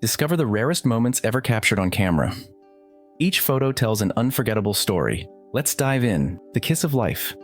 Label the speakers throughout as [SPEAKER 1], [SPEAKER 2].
[SPEAKER 1] Discover the rarest moments ever captured on camera. Each photo tells an unforgettable story. Let's dive in. The Kiss of Life.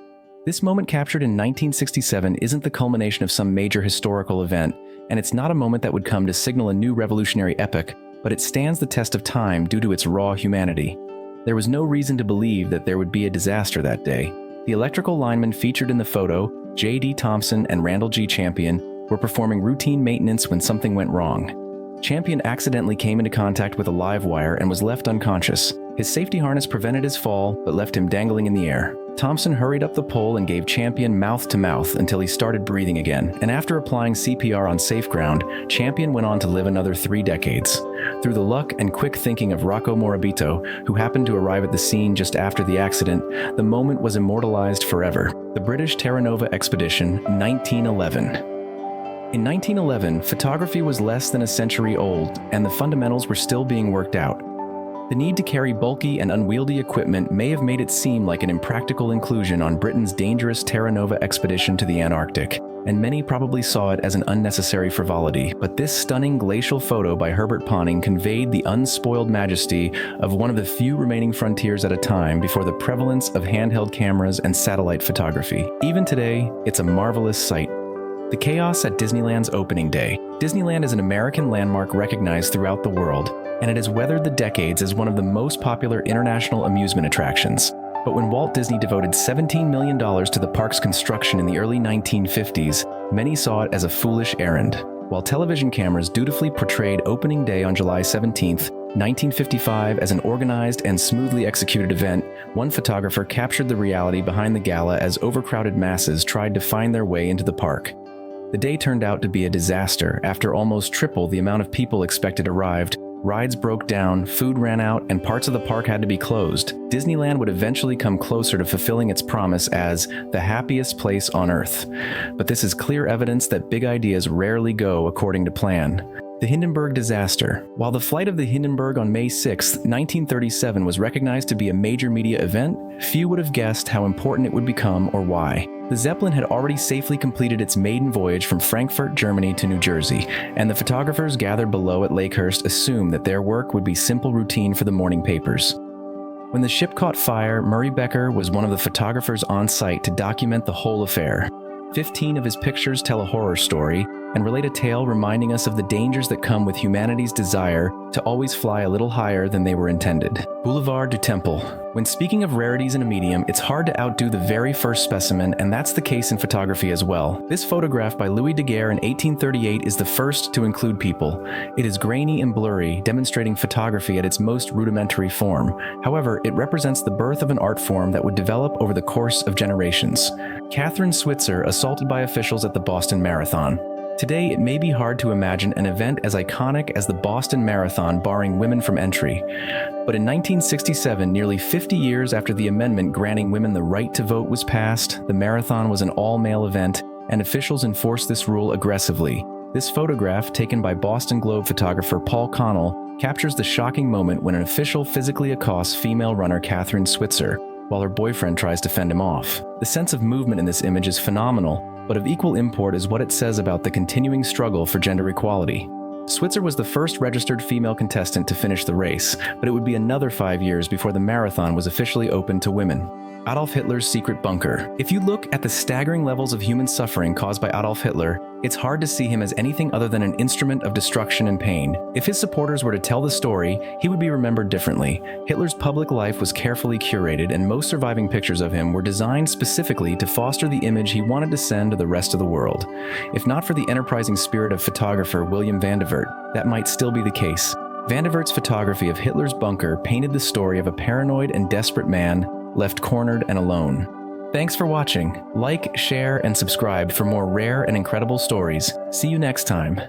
[SPEAKER 1] This moment captured in 1967 isn't the culmination of some major historical event, and it's not a moment that would come to signal a new revolutionary epoch, but it stands the test of time due to its raw humanity. There was no reason to believe that there would be a disaster that day. The electrical linemen featured in the photo, J.D. Thompson and Randall G. Champion, were performing routine maintenance when something went wrong. Champion accidentally came into contact with a live wire and was left unconscious. His safety harness prevented his fall, but left him dangling in the air. Thompson hurried up the pole and gave Champion mouth-to-mouth until he started breathing again, and after applying CPR on safe ground, Champion went on to live another 3 decades. Through the luck and quick thinking of Rocco Morabito, who happened to arrive at the scene just after the accident, the moment was immortalized forever. The British Terra Nova Expedition, 1911. In 1911, photography was less than a century old, and the fundamentals were still being worked out. The need to carry bulky and unwieldy equipment may have made it seem like an impractical inclusion on Britain's dangerous Terra Nova expedition to the Antarctic, and many probably saw it as an unnecessary frivolity. But this stunning glacial photo by Herbert Ponting conveyed the unspoiled majesty of one of the few remaining frontiers at a time before the prevalence of handheld cameras and satellite photography. Even today, it's a marvelous sight. The chaos at Disneyland's opening day. Disneyland is an American landmark recognized throughout the world, and it has weathered the decades as one of the most popular international amusement attractions. But when Walt Disney devoted $17 million to the park's construction in the early 1950s, many saw it as a foolish errand. While television cameras dutifully portrayed opening day on July 17, 1955 as an organized and smoothly executed event, one photographer captured the reality behind the gala as overcrowded masses tried to find their way into the park. The day turned out to be a disaster. After almost triple the amount of people expected arrived, rides broke down, food ran out, and parts of the park had to be closed. Disneyland would eventually come closer to fulfilling its promise as the happiest place on Earth. But this is clear evidence that big ideas rarely go according to plan. The Hindenburg disaster. While the flight of the Hindenburg on May 6, 1937 was recognized to be a major media event, few would have guessed how important it would become or why. The Zeppelin had already safely completed its maiden voyage from Frankfurt, Germany to New Jersey, and the photographers gathered below at Lakehurst assumed that their work would be simple routine for the morning papers. When the ship caught fire, Murray Becker was one of the photographers on site to document the whole affair. 15 of his pictures tell a horror story and relate a tale reminding us of the dangers that come with humanity's desire to always fly a little higher than they were intended. Boulevard du Temple. When speaking of rarities in a medium, it's hard to outdo the very first specimen, and that's the case in photography as well. This photograph by Louis Daguerre in 1838 is the first to include people. It is grainy and blurry, demonstrating photography at its most rudimentary form. However, it represents the birth of an art form that would develop over the course of generations. Kathrine Switzer assaulted by officials at the Boston Marathon. Today, it may be hard to imagine an event as iconic as the Boston Marathon barring women from entry. But in 1967, nearly 50 years after the amendment granting women the right to vote was passed, the marathon was an all-male event, and officials enforced this rule aggressively. This photograph, taken by Boston Globe photographer Paul Connell, captures the shocking moment when an official physically accosts female runner Kathrine Switzer, while her boyfriend tries to fend him off. The sense of movement in this image is phenomenal, but of equal import is what it says about the continuing struggle for gender equality. Switzer was the first registered female contestant to finish the race, but it would be another 5 years before the marathon was officially open to women. Adolf Hitler's secret bunker. If you look at the staggering levels of human suffering caused by Adolf Hitler, it's hard to see him as anything other than an instrument of destruction and pain. If his supporters were to tell the story, he would be remembered differently. Hitler's public life was carefully curated, and most surviving pictures of him were designed specifically to foster the image he wanted to send to the rest of the world. If not for the enterprising spirit of photographer William Vandevert, that might still be the case. Vandevert's photography of Hitler's bunker painted the story of a paranoid and desperate man left cornered and alone. Thanks for watching. Like, share, and subscribe for more rare and incredible stories. See you next time.